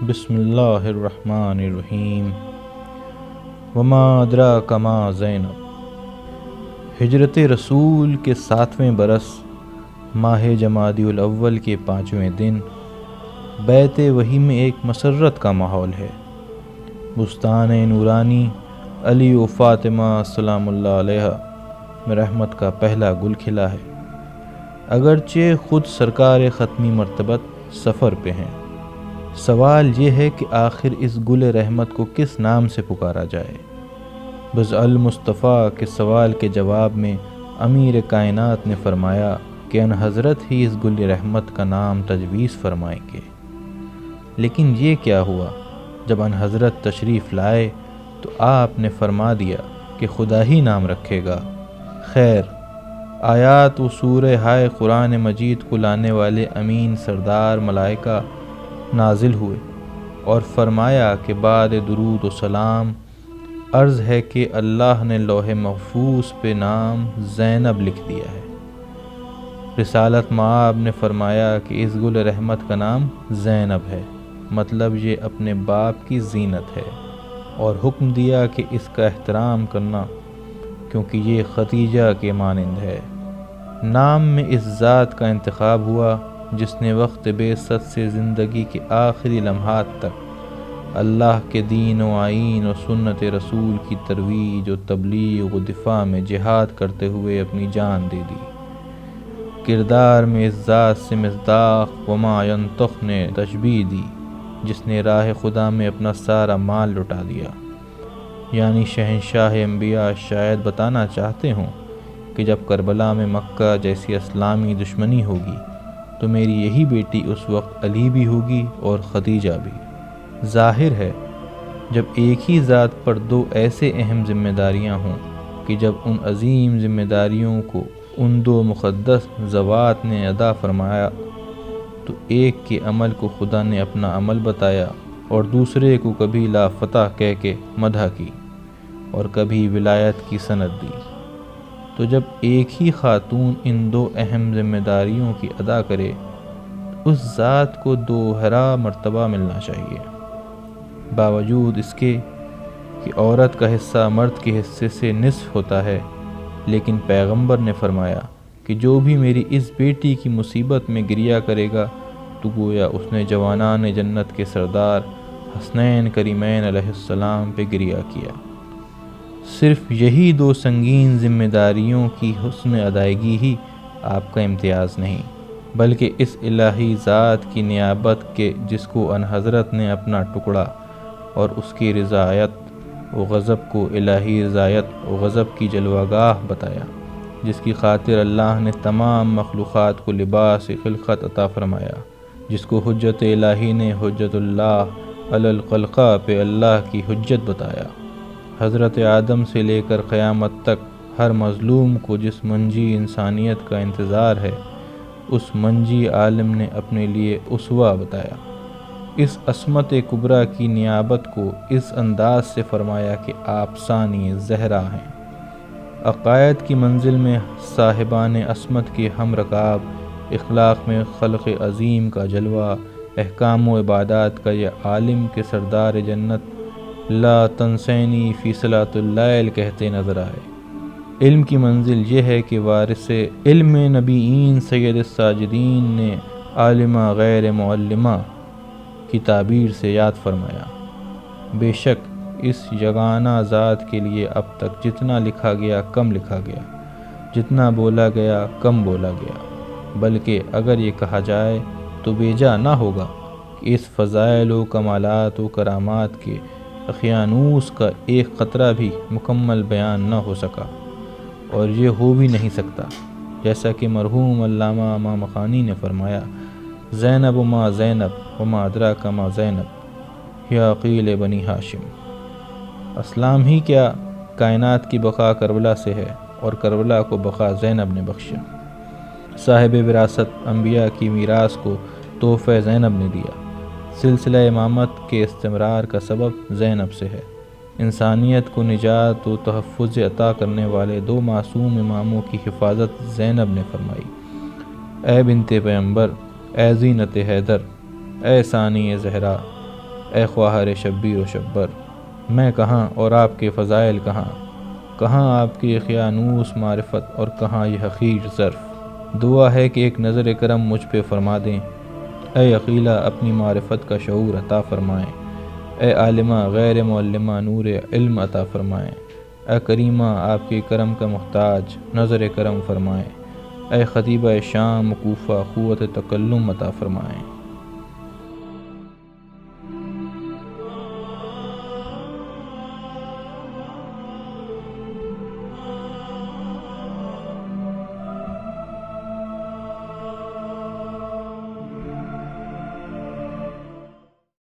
بسم اللہ الرحمن الرحیم۔ وما ادراک ما زینب۔ ہجرت رسول کے 7ویں برس ماہ جمادی الاول کے 5ویں دن بیت وحی میں ایک مسرت کا ماحول ہے۔ بستان نورانی علی و فاطمہ سلام اللہ علیہ میں رحمت کا پہلا گل کھلا ہے، اگرچہ خود سرکار ختمی مرتبت سفر پہ ہیں۔ سوال یہ ہے کہ آخر اس گل رحمت کو کس نام سے پکارا جائے؟ بز المصطفیٰ کے سوال کے جواب میں امیر کائنات نے فرمایا کہ ان حضرت ہی اس گل رحمت کا نام تجویز فرمائیں گے۔ لیکن یہ کیا ہوا؟ جب ان حضرت تشریف لائے تو آپ نے فرما دیا کہ خدا ہی نام رکھے گا۔ خیر، آیات و سورہ ہائے قرآن مجید کو لانے والے امین سردار ملائکہ نازل ہوئے اور فرمایا کہ بعد درود و سلام عرض ہے کہ اللہ نے لوح محفوظ پہ نام زینب لکھ دیا ہے۔ رسالت مآب نے فرمایا کہ اس گل رحمت کا نام زینب ہے، مطلب یہ اپنے باپ کی زینت ہے، اور حکم دیا کہ اس کا احترام کرنا کیونکہ یہ خدیجہ کے مانند ہے۔ نام میں اس ذات کا انتخاب ہوا جس نے وقت بعثت سے زندگی کے آخری لمحات تک اللہ کے دین و آئین و سنت رسول کی ترویج و تبلیغ و دفاع میں جہاد کرتے ہوئے اپنی جان دے دی۔ کردار میں اس ذات سے مصداق وما ینطق نے تشبیہ دی جس نے راہ خدا میں اپنا سارا مال لٹا دیا، یعنی شہنشاہ انبیاء شاید بتانا چاہتے ہوں کہ جب کربلا میں مکہ جیسی اسلامی دشمنی ہوگی تو میری یہی بیٹی اس وقت علی بھی ہوگی اور خدیجہ بھی۔ ظاہر ہے جب ایک ہی ذات پر دو ایسے اہم ذمہ داریاں ہوں کہ جب ان عظیم ذمہ داریوں کو ان دو مقدس ذوات نے ادا فرمایا تو ایک کے عمل کو خدا نے اپنا عمل بتایا اور دوسرے کو کبھی لافتہ کہہ کے مدح کی اور کبھی ولایت کی سند دی۔ تو جب ایک ہی خاتون ان دو اہم ذمہ داریوں کی ادا کرے تو اس ذات کو دوہرا مرتبہ ملنا چاہیے، باوجود اس کے کہ عورت کا حصہ مرد کے حصے سے نصف ہوتا ہے۔ لیکن پیغمبر نے فرمایا کہ جو بھی میری اس بیٹی کی مصیبت میں گریہ کرے گا تو گویا اس نے جوانان جنت کے سردار حسنین کریمین علیہ السلام پہ گریہ کیا۔ صرف یہی دو سنگین ذمہ داریوں کی حسن ادائیگی ہی آپ کا امتیاز نہیں، بلکہ اس الہی ذات کی نیابت کے جس کو ان حضرت نے اپنا ٹکڑا اور اس کی رضایت و غضب کو الہی رضایت و غضب کی جلوہ گاہ بتایا، جس کی خاطر اللہ نے تمام مخلوقات کو لباس خلقت عطا فرمایا، جس کو حجت الہی نے حجت اللہ علی الخلقہ پہ اللہ کی حجت بتایا۔ حضرت آدم سے لے کر قیامت تک ہر مظلوم کو جس منجی انسانیت کا انتظار ہے اس منجی عالم نے اپنے لیے اسوہ بتایا۔ اس عصمت کبریٰ کی نیابت کو اس انداز سے فرمایا کہ آپ ثانی زہرا ہیں۔ عقائد کی منزل میں صاحبان عصمت کے ہم رکاب، اخلاق میں خلق عظیم کا جلوہ، احکام و عبادات کا یہ عالم کے سردار جنت لا تنسینی فی صلاۃ اللیل کہتے نظر آئے۔ علم کی منزل یہ ہے کہ وارث علم نبیین سید الساجدین نے عالمہ غیر معلمہ کی تعبیر سے یاد فرمایا۔ بے شک اس یگانہ ذات کے لیے اب تک جتنا لکھا گیا کم لکھا گیا، جتنا بولا گیا کم بولا گیا، بلکہ اگر یہ کہا جائے تو بیجا نہ ہوگا کہ اس فضائل و کمالات و کرامات کے اقیانوس کا ایک قطرہ بھی مکمل بیان نہ ہو سکا، اور یہ ہو بھی نہیں سکتا، جیسا کہ مرحوم علامہ امام خانی نے فرمایا: زینب ما زینب وما ادراک ما زینب یا عقیل بنی ہاشم۔ اسلام ہی کیا، کائنات کی بقا کربلا سے ہے اور کربلا کو بقا زینب نے بخشا۔ صاحب وراثت انبیاء کی میراث کو تحفہ زینب نے دیا۔ سلسلہ امامت کے استمرار کا سبب زینب سے ہے۔ انسانیت کو نجات و تحفظ عطا کرنے والے دو معصوم اماموں کی حفاظت زینب نے فرمائی۔ اے بنت پیغمبر، اے زینت حیدر، اے ثانی زہرا، اے خواہر شبیر و شبر، میں کہاں اور آپ کے فضائل کہاں، کہاں آپ کی خیانوس معرفت اور کہاں یہ حقیر ظرف۔ دعا ہے کہ ایک نظر کرم مجھ پہ فرما دیں، اے عقیلہ اپنی معرفت کا شعور عطا فرمائیں، اے عالمہ غیر معلمہ نور علم عطا فرمائیں، اے کریمہ آپ کے کرم کا محتاج نظر کرم فرمائیں، اے خطیبہ شام و کوفہ قوت تکلم عطا فرمائیں۔